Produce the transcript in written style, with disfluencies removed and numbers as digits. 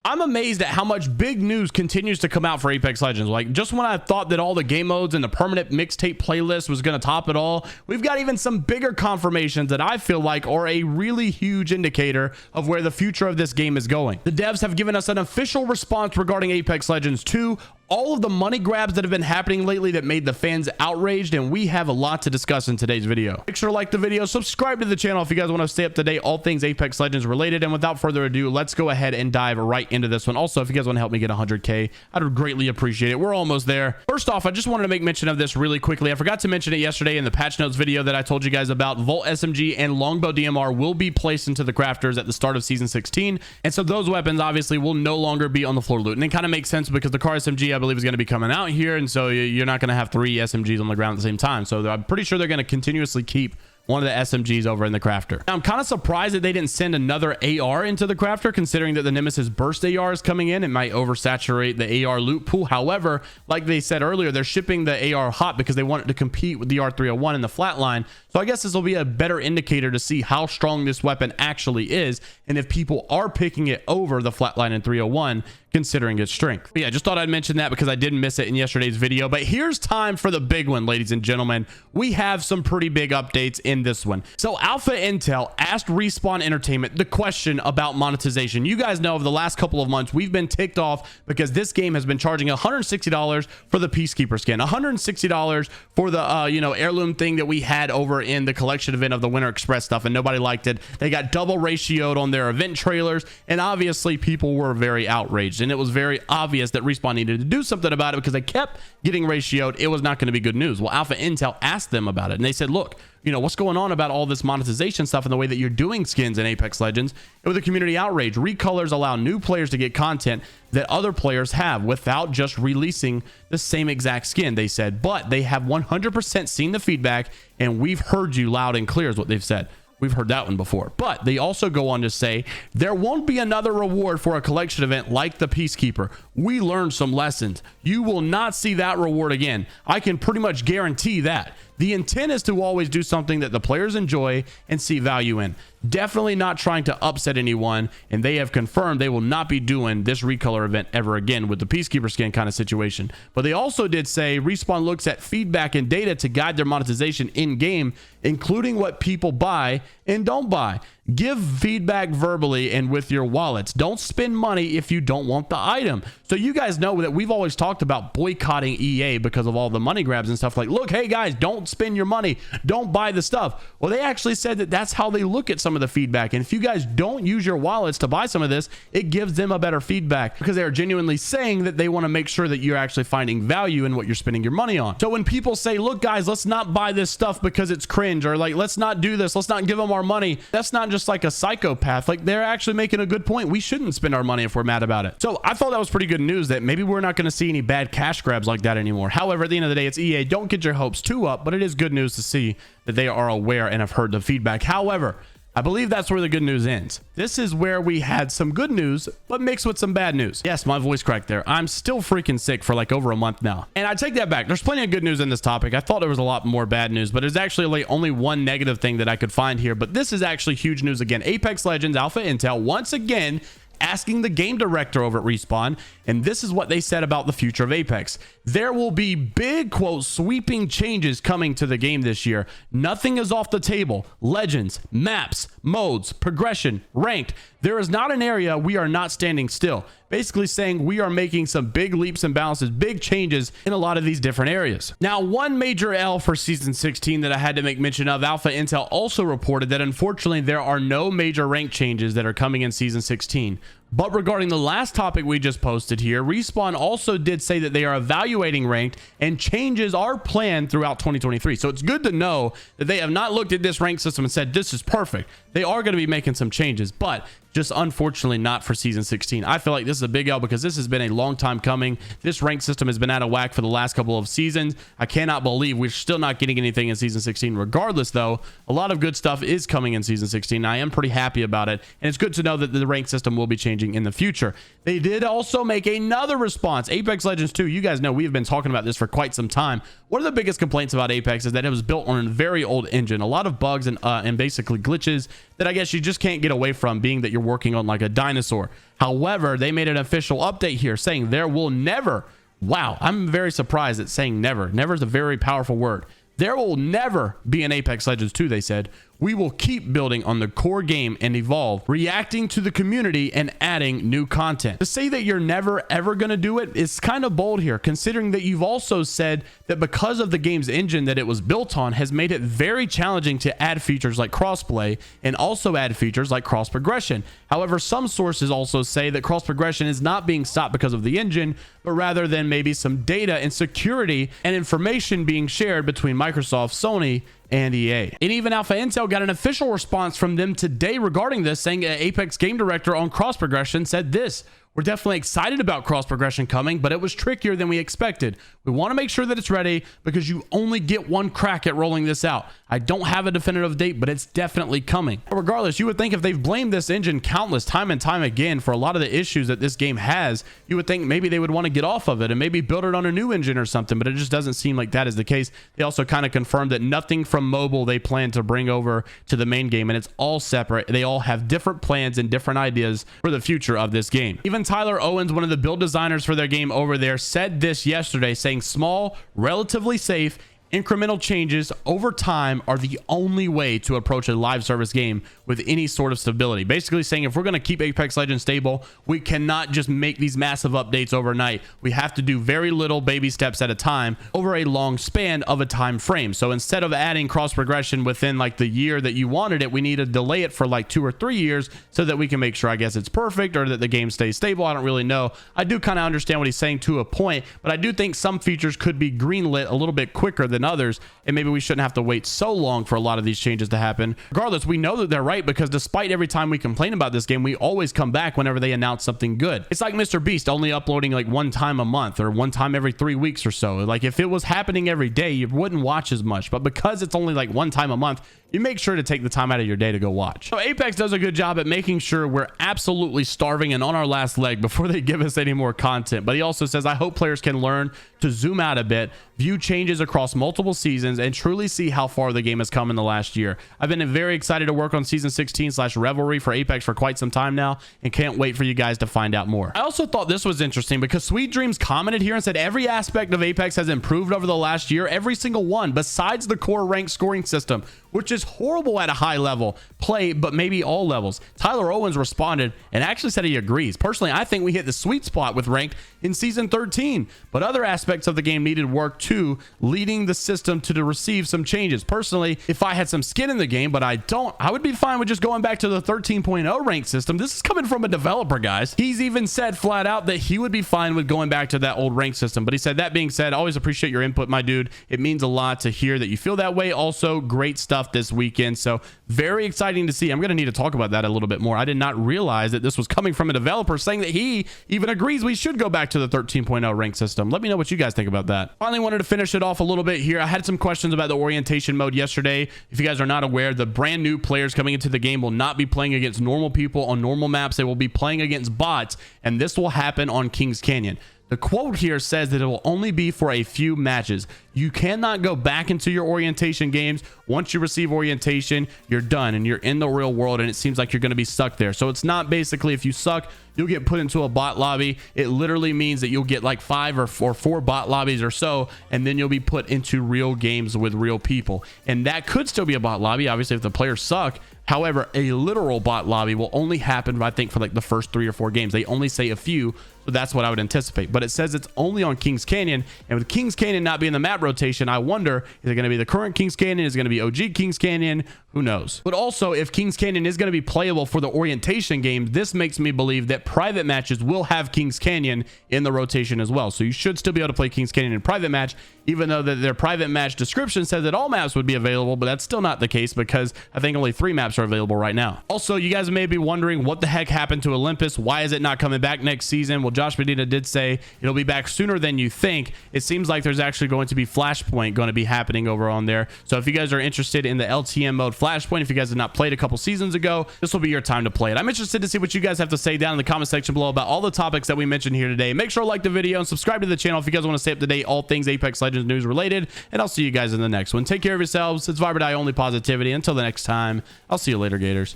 I'm amazed at how much big news continues to come out for Apex Legends. Like, just when I thought that all the game modes and the permanent mixtape playlist was going to top it all, we've got even some bigger confirmations that I feel like are a really huge indicator of where the future of this game is going. The devs have given us an official response regarding Apex Legends 2, all of the money grabs that have been happening lately that made the fans outraged, and we have a lot to discuss in today's video. Make sure to like the video, subscribe to the channel if you guys want to stay up to date, all things Apex Legends related, and without further ado, let's go ahead and dive right into this one. Also, if you guys want to help me get 100K, I would greatly appreciate it. We're almost there. First off, I just wanted to make mention of this really quickly. I forgot to mention it yesterday in the patch notes video that I told you guys about. Volt SMG and Longbow DMR will be placed into the crafters at the start of season 16, and so those weapons obviously will no longer be on the floor loot, and it kind of makes sense because the car SMG I believe is going to be coming out here, and so you're not going to have 3 SMGs on the ground at the same time. So I'm pretty sure they're going to continuously keep one of the SMGs over in the crafter. Now, I'm kind of surprised that they didn't send another AR into the crafter, considering that the Nemesis Burst AR is coming in. It might oversaturate the AR loot pool. However, like they said earlier, they're shipping the AR hot because they want it to compete with the R301 in the flatline. So I guess this will be a better indicator to see how strong this weapon actually is, and if people are picking it over the flatline and 301, considering its strength. But yeah, just thought I'd mention that because I didn't miss it in yesterday's video. But here's time for the big one, ladies and gentlemen. We have some pretty big updates in this one. So Alpha Intel asked Respawn Entertainment the question about monetization. You guys know over the last couple of months, we've been ticked off because this game has been charging $160 for the Peacekeeper skin, $160 for the heirloom thing that we had over in the collection event of the Winter Express stuff, and nobody liked it. They got double ratioed on their event trailers, and obviously people were very outraged. And it was very obvious that Respawn needed to do something about it because they kept getting ratioed. It was not going to be good news. Well, Alpha Intel asked them about it, and they said, look, what's going on about all this monetization stuff and the way that you're doing skins in Apex Legends? It was a community outrage. Recolors allow new players to get content that other players have without just releasing the same exact skin, they said. But they have 100% seen the feedback, and we've heard you loud and clear is what they've said. We've heard that one before. But they also go on to say there won't be another reward for a collection event like the Peacekeeper. We learned some lessons. You will not see that reward again. I can pretty much guarantee that. The intent is to always do something that the players enjoy and see value in. Definitely not trying to upset anyone, and they have confirmed they will not be doing this recolor event ever again with the Peacekeeper skin kind of situation. But they also did say Respawn looks at feedback and data to guide their monetization in-game, including what people buy and don't buy. Give feedback verbally and with your wallets. Don't spend money if you don't want the item. So you guys know that we've always talked about boycotting EA because of all the money grabs and stuff. Like, look, hey guys, don't spend your money. Don't buy the stuff. Well, they actually said that that's how they look at some of the feedback. And if you guys don't use your wallets to buy some of this, it gives them a better feedback because they are genuinely saying that they want to make sure that you're actually finding value in what you're spending your money on. So when people say, look guys, let's not buy this stuff because it's cringe, or like, let's not do this, let's not give them our money, that's not just like a psychopath. Like, they're actually making a good point. We shouldn't spend our money if we're mad about it. So I thought that was pretty good news that maybe we're not going to see any bad cash grabs like that anymore. However, at the end of the day, it's EA. Don't get your hopes too up, but it is good news to see that they are aware and have heard the feedback. However, I believe that's where the good news ends. This is where we had some good news, but mixed with some bad news. Yes, my voice cracked there. I'm still freaking sick for like over a month now. And I take that back. There's plenty of good news in this topic. I thought there was a lot more bad news, but there's actually like only one negative thing that I could find here. But this is actually huge news again. Apex Legends Alpha Intel once again asking the game director over at Respawn, and this is what they said about the future of Apex. There will be big, quote, sweeping changes coming to the game this year. Nothing is off the table. Legends, maps, modes, progression, ranked. There is not an area we are not standing still. Basically saying we are making some big leaps and bounces, big changes in a lot of these different areas. Now, one major L for season 16 that I had to make mention of, Alpha Intel also reported that unfortunately there are no major rank changes that are coming in season 16. But regarding the last topic we just posted here, Respawn also did say that they are evaluating ranked and changes are planned throughout 2023. So it's good to know that they have not looked at this rank system and said, this is perfect. They are going to be making some changes, but just unfortunately not for season 16. I feel like this is a big L because this has been a long time coming. This rank system has been out of whack for the last couple of seasons. I cannot believe we're still not getting anything in season 16. Regardless, though, a lot of good stuff is coming in season 16. I am pretty happy about it, and it's good to know that the rank system will be changing changing in the future. They did also make another response. Apex Legends 2, you guys know we've been talking about this for quite some time. One of the biggest complaints about Apex is that it was built on a very old engine, a lot of bugs and basically glitches that I guess you just can't get away from, being that you're working on like a dinosaur. However, they made an official update here saying there will never, wow, I'm very surprised at saying never. Never is a very powerful word. There will never be an Apex Legends 2, they said. We will keep building on the core game and evolve, reacting to the community and adding new content. To say that you're never ever going to do it is kind of bold here, considering that you've also said that because of the game's engine that it was built on has made it very challenging to add features like crossplay and also add features like cross progression. However, some sources also say that cross progression is not being stopped because of the engine, but rather than maybe some data and security and information being shared between Microsoft, Sony, and EA. And even Alpha Intel got an official response from them today regarding this, saying an Apex game director on cross progression said this: we're definitely excited about cross progression coming, but it was trickier than we expected. We want to make sure that it's ready because you only get one crack at rolling this out. I don't have a definitive date, but it's definitely coming. But regardless, you would think if they've blamed this engine countless time and time again for a lot of the issues that this game has, you would think maybe they would want to get off of it and maybe build it on a new engine or something, but it just doesn't seem like that is the case. They also kind of confirmed that nothing from mobile they plan to bring over to the main game, and it's all separate. They all have different plans and different ideas for the future of this game. Even Tyler Owens, one of the build designers for their game over there, said this yesterday, saying small, relatively safe, incremental changes over time are the only way to approach a live service game with any sort of stability. Basically saying if we're going to keep Apex Legends stable, we cannot just make these massive updates overnight. We have to do very little baby steps at a time over a long span of a time frame. So instead of adding cross progression within like the year that you wanted it, we need to delay it for like 2 or 3 years so that we can make sure, I guess, it's perfect or that the game stays stable. I don't really know. I do kind of understand what he's saying to a point, but I do think some features could be greenlit a little bit quicker than others, and maybe we shouldn't have to wait so long for a lot of these changes to happen. Regardless, we know that they're right, because despite every time we complain about this game, we always come back whenever they announce something good. It's like Mr. Beast only uploading like one time a month or one time every 3 weeks or so. Like if it was happening every day, you wouldn't watch as much, but because it's only like one time a month, you make sure to take the time out of your day to go watch. So Apex does a good job at making sure we're absolutely starving and on our last leg before they give us any more content. But he also says, I hope players can learn to zoom out a bit, view changes across multiple seasons, and truly see how far the game has come in the last year. I've been very excited to work on season 16/Revelry for Apex for quite some time now, and can't wait for you guys to find out more. I also thought this was interesting because Sweet Dreams commented here and said every aspect of Apex has improved over the last year, every single one, besides the core rank scoring system, which is horrible at a high level play, but maybe all levels. Tyler Owens responded and actually said he agrees. Personally, I think we hit the sweet spot with ranked in season 13, but other aspects of the game needed work too, leading the system to receive some changes. Personally, if I had some skin in the game, but I don't, I would be fine with just going back to the 13.0 ranked system. This is coming from a developer, guys. He's even said flat out that he would be fine with going back to that old ranked system, but he said, that being said, always appreciate your input, my dude. It means a lot to hear that you feel that way. Also, great stuff this weekend, so very exciting to see. I'm going to need to talk about that a little bit more. I did not realize that this was coming from a developer saying that he even agrees we should go back to the 13.0 rank system. Let me know what you guys think about that. Finally, wanted to finish it off a little bit here. I had some questions about the orientation mode yesterday. If you guys are not aware, the brand new players coming into the game will not be playing against normal people on normal maps. They will be playing against bots, and this will happen on Kings Canyon. The quote here says that it will only be for a few matches. You cannot go back into your orientation games. Once you receive orientation, you're done and you're in the real world, and it seems like you're going to be stuck there. So it's not basically if you suck, you'll get put into a bot lobby. It literally means that you'll get like 5 or 4 bot lobbies or so, and then you'll be put into real games with real people. And that could still be a bot lobby, obviously, if the players suck. However, a literal bot lobby will only happen, I think, for like the first 3 or 4 games. They only say a few, so that's what I would anticipate. But it says it's only on Kings Canyon, and with Kings Canyon not being the map rotation, I wonder, is it going to be the current Kings Canyon? Is it going to be OG Kings Canyon? Who knows? But also, if Kings Canyon is going to be playable for the orientation game, this makes me believe that private matches will have Kings Canyon in the rotation as well. So you should still be able to play Kings Canyon in private match, even though their private match description says that all maps would be available, but that's still not the case because I think only 3 maps are available right now. Also, you guys may be wondering what the heck happened to Olympus. Why is it not coming back next season? Well, Josh Medina did say it'll be back sooner than you think. It seems like there's actually going to be Flashpoint going to be happening over on there. So if you guys are interested in the LTM mode Flashpoint, if you guys have not played a couple seasons ago, this will be your time to play it. I'm interested to see what you guys have to say down in the comments comment section below about all the topics that we mentioned here today. Make sure to like the video and subscribe to the channel if you guys want to stay up to date all things Apex Legends news related, and I'll see you guys in the next one. Take care of yourselves. It's Viber Die, only positivity. Until the next time, I'll see you later, Gators.